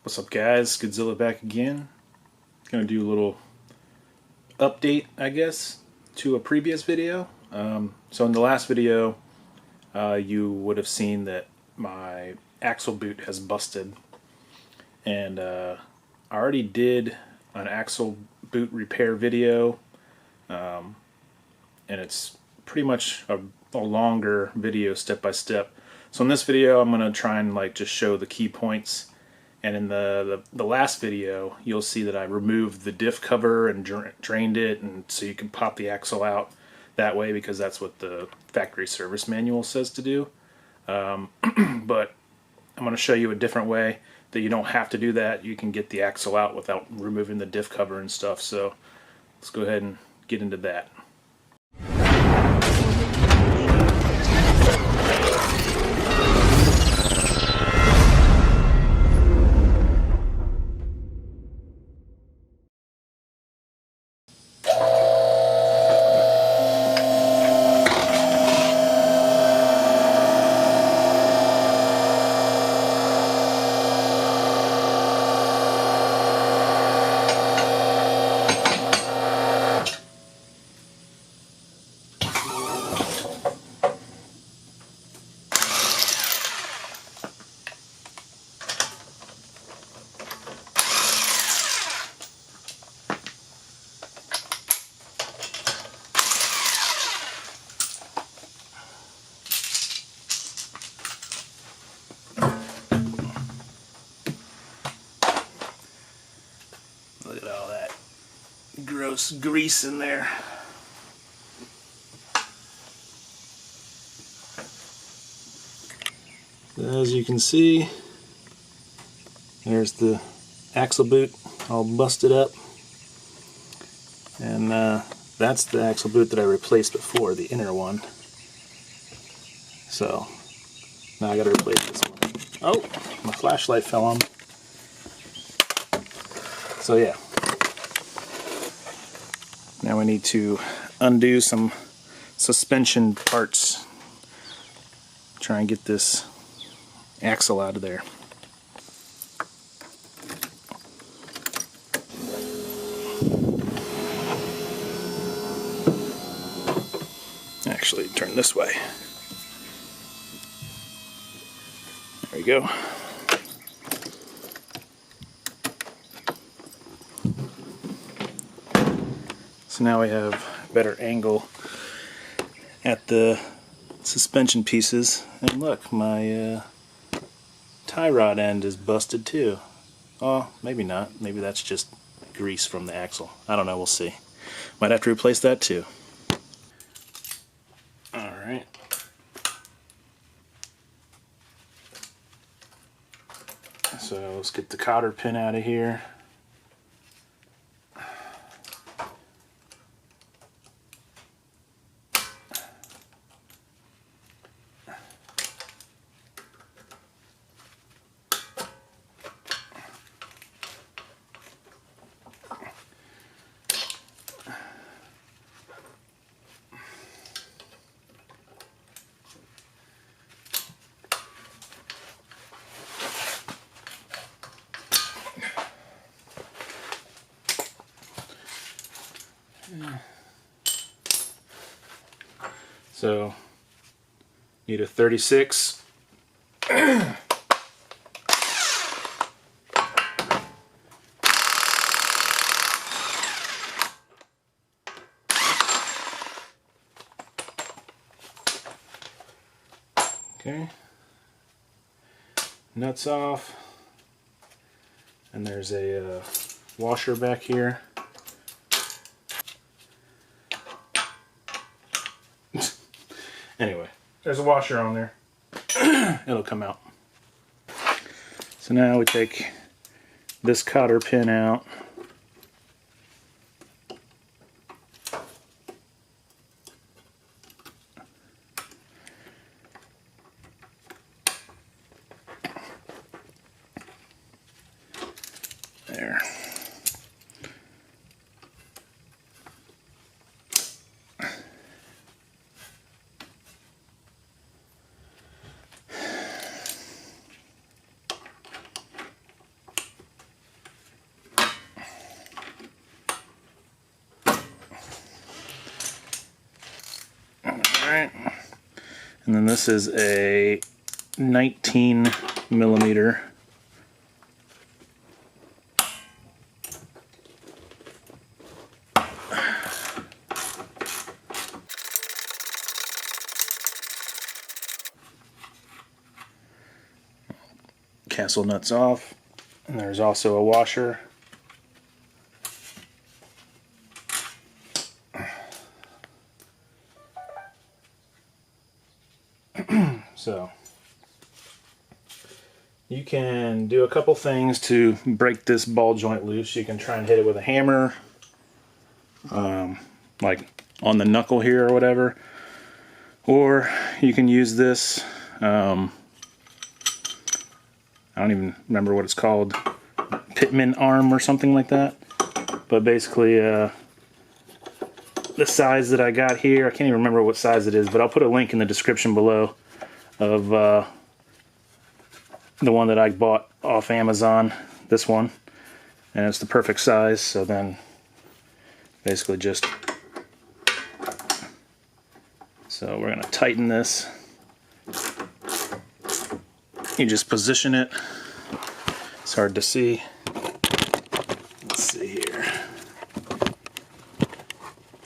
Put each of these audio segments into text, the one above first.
What's up, guys? GoodeZilla back again. Gonna do a little update, I guess, to a previous video. So in the last video, you would have seen that my axle boot has busted, and I already did an axle boot repair video, and it's pretty much a longer video, step by step. So in this video, I'm gonna try and just show the key points. And in the last video, you'll see that I removed the diff cover and drained it, and so you can pop the axle out that way, because that's what the factory service manual says to do. But I'm going to show you a different way that you don't have to do that. You can get the axle out without removing the diff cover and stuff. So let's go ahead and get into that. Look at all that gross grease in there. As you can see, there's the axle boot all busted up, and that's the axle boot that I replaced before, the inner one. So now I gotta replace this one. Oh, my flashlight fell on. So yeah, now we need to undo some suspension parts, try and get this axle out of there. Actually, turn this way. There we go. So now we have a better angle at the suspension pieces, and look, my tie rod end is busted too. Oh, maybe not. Maybe that's just grease from the axle. I don't know, we'll see. Might have to replace that too. Alright. So let's get the cotter pin out of here. So, need a 36. Okay. Nuts off. And there's a washer back here. Anyway, there's a washer on there. It'll come out. So now we take this cotter pin out. There. And then this is a 19 millimeter castle nuts off, and there's also a washer. So you can do a couple things to break this ball joint loose. You can try and hit it with a hammer, like on the knuckle here or whatever, or you can use this, I don't even remember what it's called, Pitman arm or something like that. But basically the size that I got here, I can't even remember what size it is, but I'll put a link in the description below of the one that I bought off Amazon, this one, and it's the perfect size. So then basically just, so we're going to tighten this. You just position it. It's hard to see. Let's see here.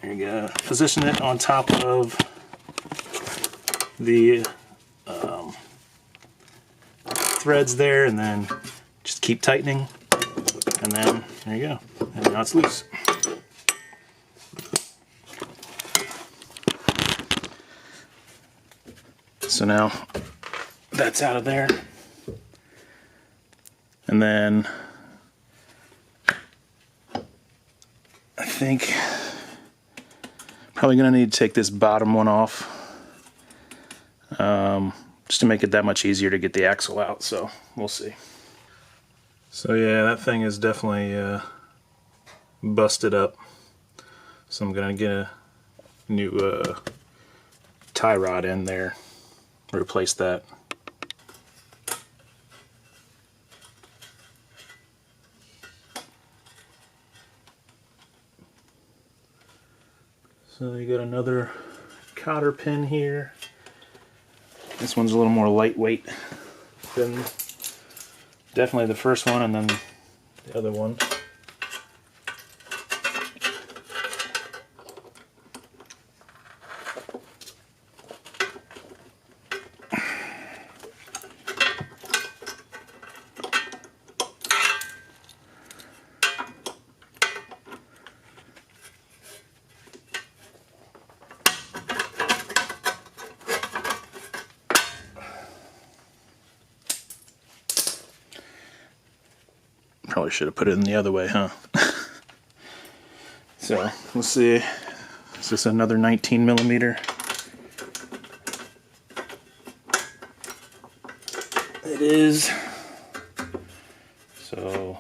There you go. Position it on top of the threads there, and then just keep tightening, and then there you go, and now it's loose. So now that's out of there, and then I think probably gonna need to take this bottom one off, just to make it that much easier to get the axle out, so we'll see. So yeah, that thing is definitely busted up, so I'm gonna get a new tie rod in there, replace that. So you got another cotter pin here. This one's a little more lightweight than definitely the first one, and then the other one. Probably should have put it in the other way, huh? So, let's see. Is this another 19 millimeter? It is. So,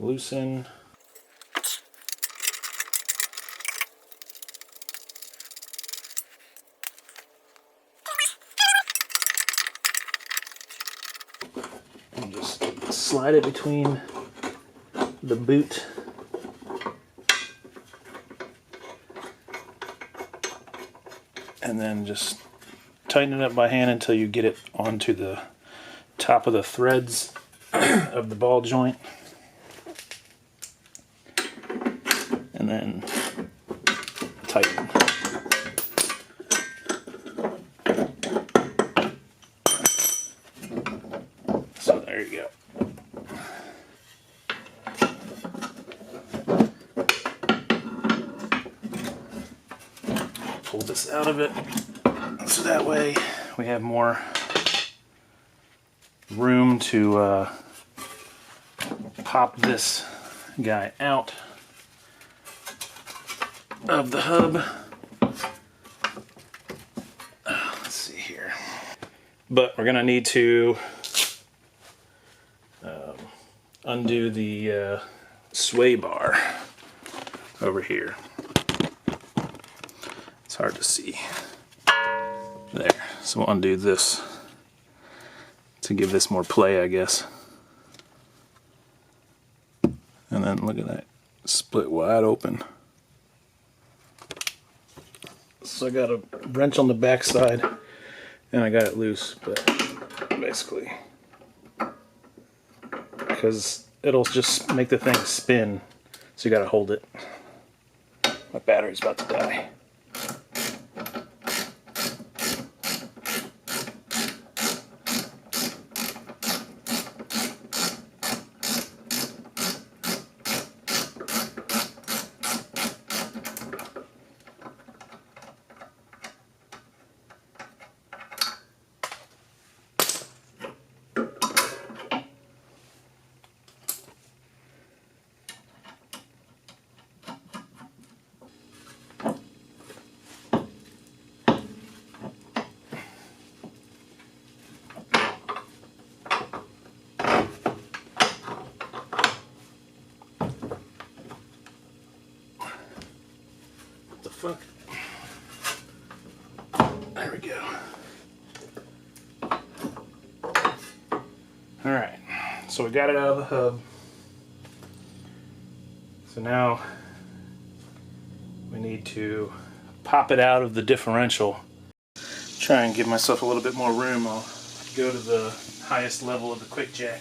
loosen. And just slide it between the boot and then just tighten it up by hand until you get it onto the top of the threads of the ball joint, and then tighten. So there you go. Pull this out of it, so that way we have more room to pop this guy out of the hub. Let's see here. But we're gonna need to undo the sway bar over here. It's hard to see. There. So we'll undo this to give this more play, I guess. And then look at that, split wide open. So I got a wrench on the back side and I got it loose, but basically because it'll just make the thing spin, so you gotta hold it. My battery's about to die. The fuck? There we go. Alright, so we got it out of the hub. So now we need to pop it out of the differential. Try and give myself a little bit more room. I'll go to the highest level of the quick jack.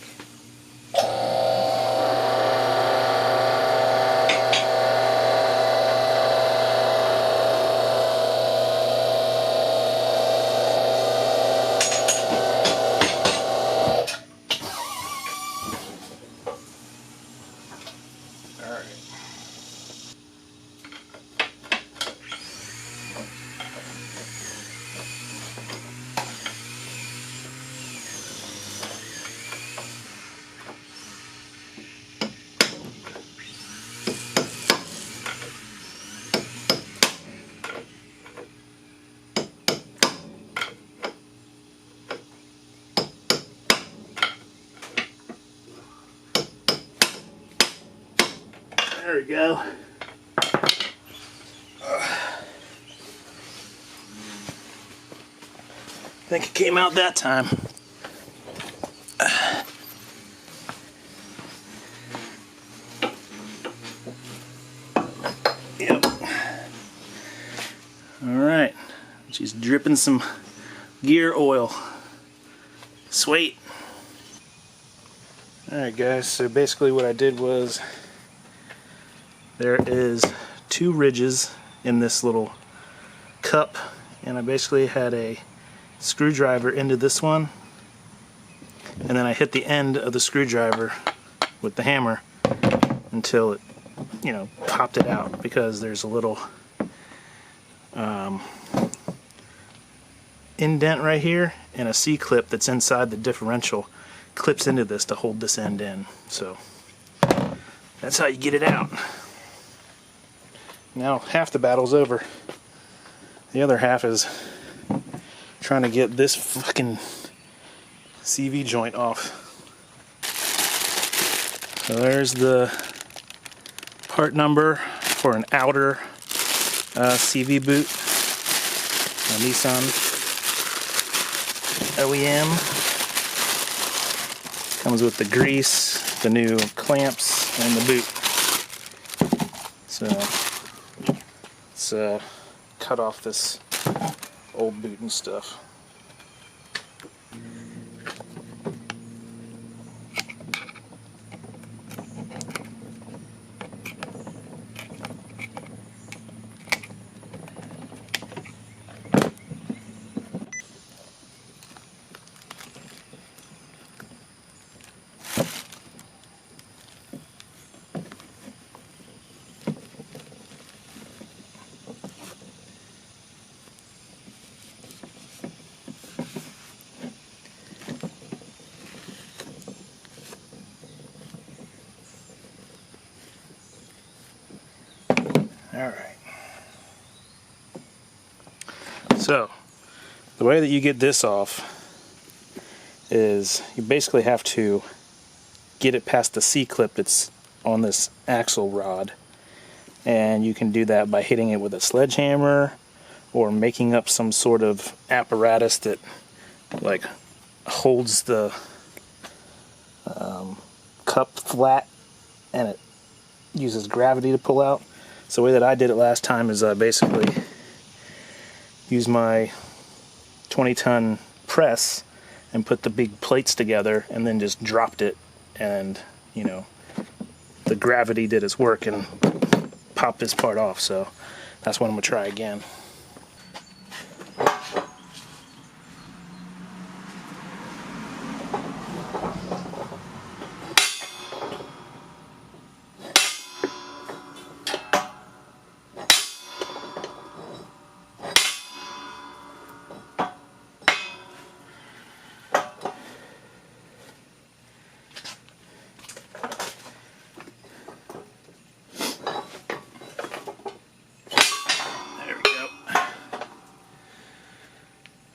There we go. I think it came out that time. Yep. Alright. She's dripping some gear oil. Sweet. Alright guys, so basically what I did was there is 2 ridges in this little cup, and I basically had a screwdriver into this one, and then I hit the end of the screwdriver with the hammer until it, you know, popped it out, because there's a little indent right here, and a C-clip that's inside the differential clips into this to hold this end in. So that's how you get it out. Now half the battle's over. The other half is trying to get this fucking CV joint off. So there's the part number for an outer CV boot, a Nissan OEM. Comes with the grease, the new clamps, and the boot. So let's cut off this old boot and stuff. Alright. So, the way that you get this off is you basically have to get it past the C-clip that's on this axle rod. And you can do that by hitting it with a sledgehammer or making up some sort of apparatus that like holds the cup flat and it uses gravity to pull out. So the way that I did it last time is I basically use my 20-ton press and put the big plates together, and then just dropped it, and you know, the gravity did its work and popped this part off. So that's what I'm gonna try again.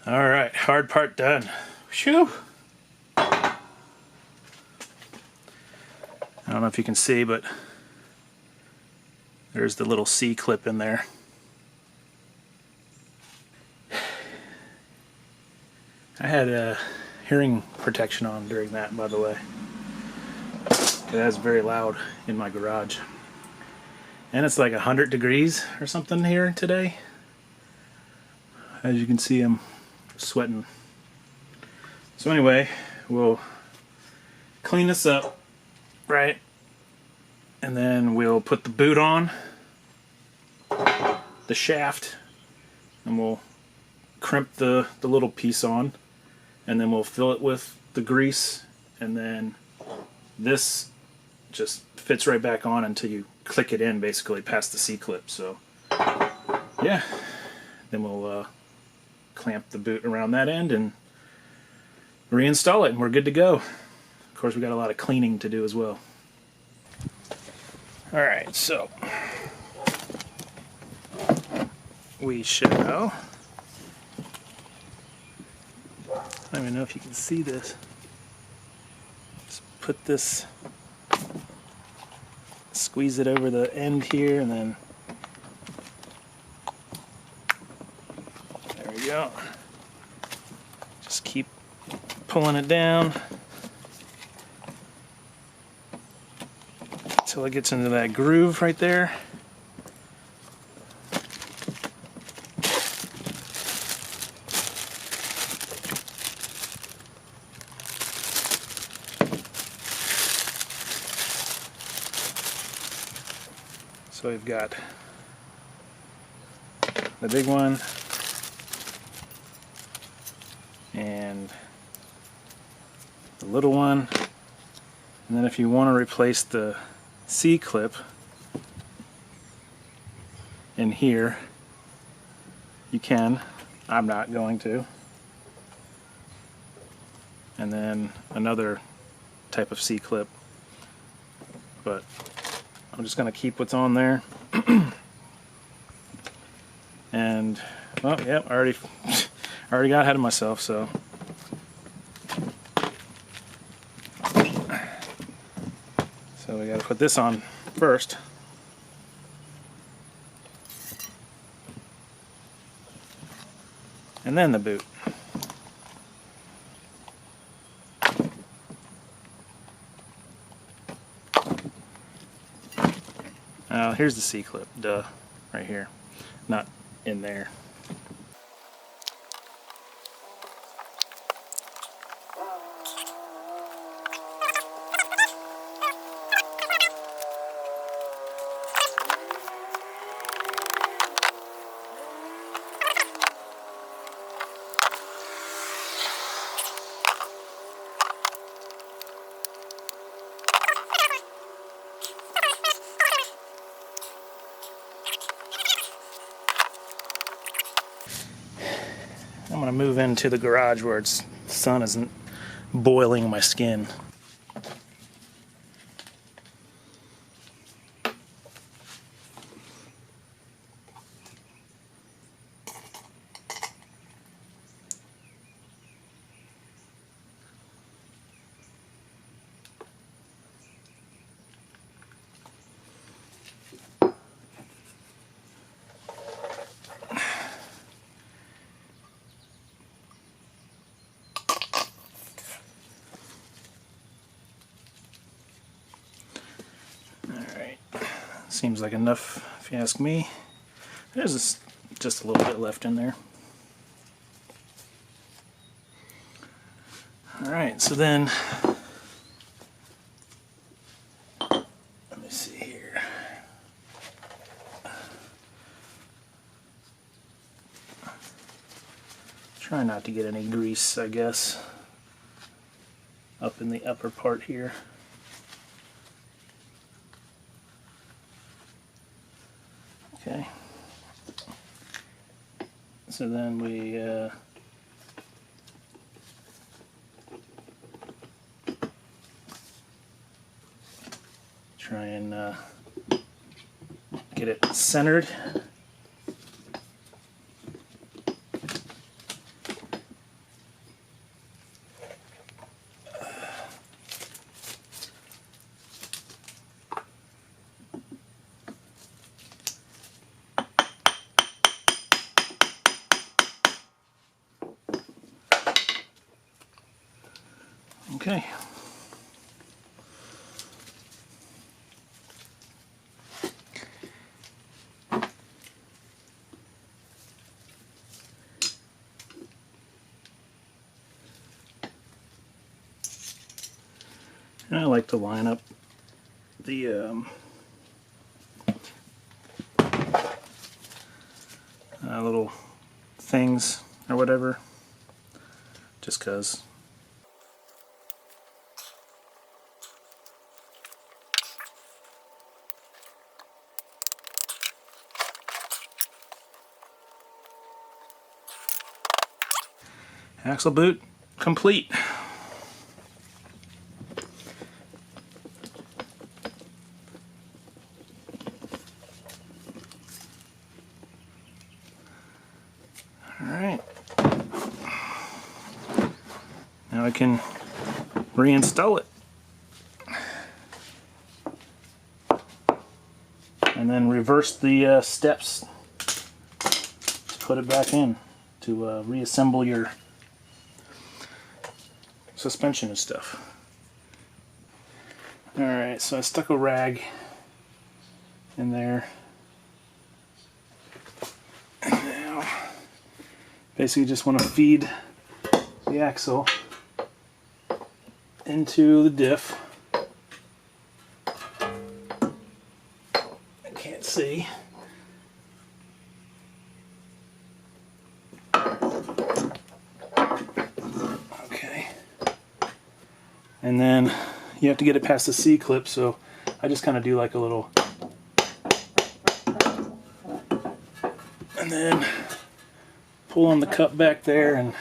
Alright, hard part done. Whew. I don't know if you can see, but there's the little C-clip in there. I had a hearing protection on during that, by the way. That's very loud in my garage. And it's like 100 degrees or something here today. As you can see, I'm sweating. So anyway, we'll clean this up, right? And then we'll put the boot on, the shaft, and we'll crimp the little piece on, and then we'll fill it with the grease, and then this just fits right back on until you click it in, basically past the C-clip. So yeah, then we'll clamp the boot around that end and reinstall it, and we're good to go. Of course, we got a lot of cleaning to do as well. Alright, so we shall, I don't even know if you can see this, just put this, squeeze it over the end here, and then there we go. Just keep pulling it down until it gets into that groove right there. So we've got the big one and the little one, and then if you want to replace the C-clip in here, you can. I'm not going to. And then another type of C-clip, but I'm just going to keep what's on there. And well, yeah, I already got ahead of myself, so we got to put this on first. And then the boot. Here's the C-clip, duh, right here, not in there. I'm going to move into the garage where the sun isn't boiling my skin. Seems like enough, if you ask me. There's just a little bit left in there. Alright, so then, let me see here. Try not to get any grease, I guess, up in the upper part here. Okay. So then we try and get it centered. Okay. And I like to line up the little things or whatever, just 'cause. Axle boot complete. Alright. Now I can reinstall it. And then reverse the steps to put it back in to reassemble your suspension and stuff. Alright, so I stuck a rag in there. And now, basically just want to feed the axle into the diff. I can't see. And then you have to get it past the C-clip, so I just kind of do like a little, and then pull on the cup back there, and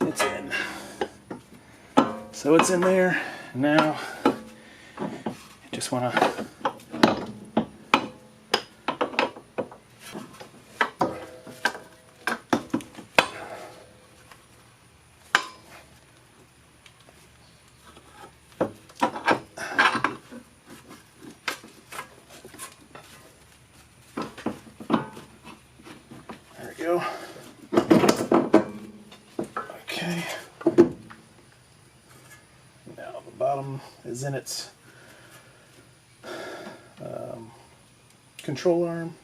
it's in. So it's in there. Now you just want to go. Okay. Now the bottom is in its control arm.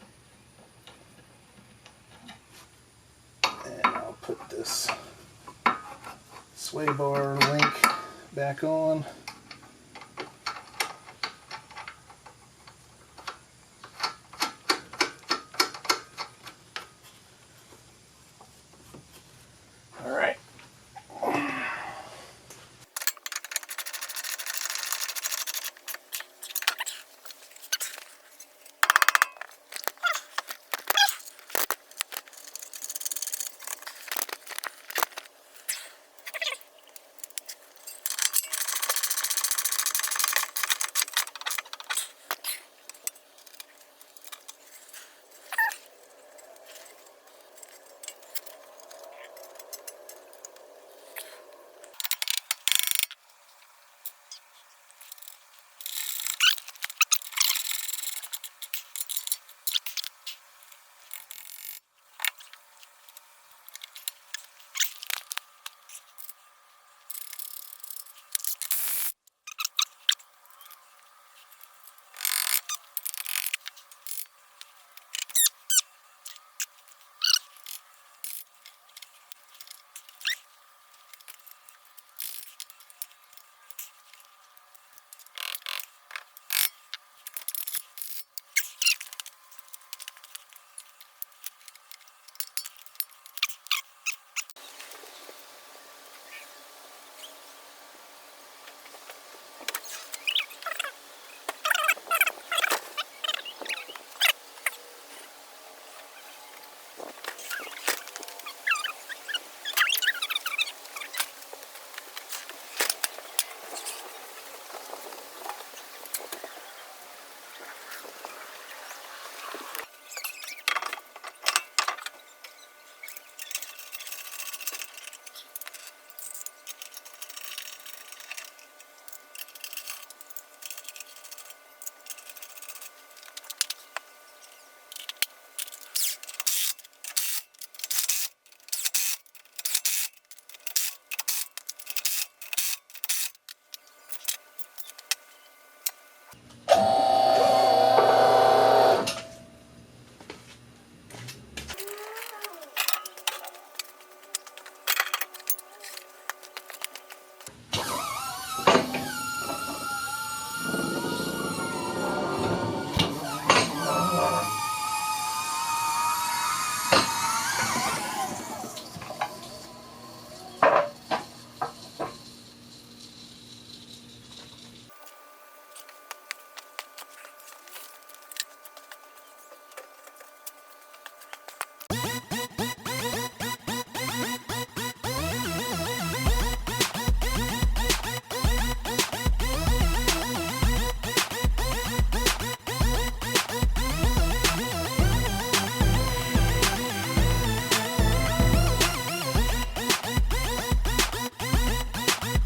And I'll put this sway bar link back on.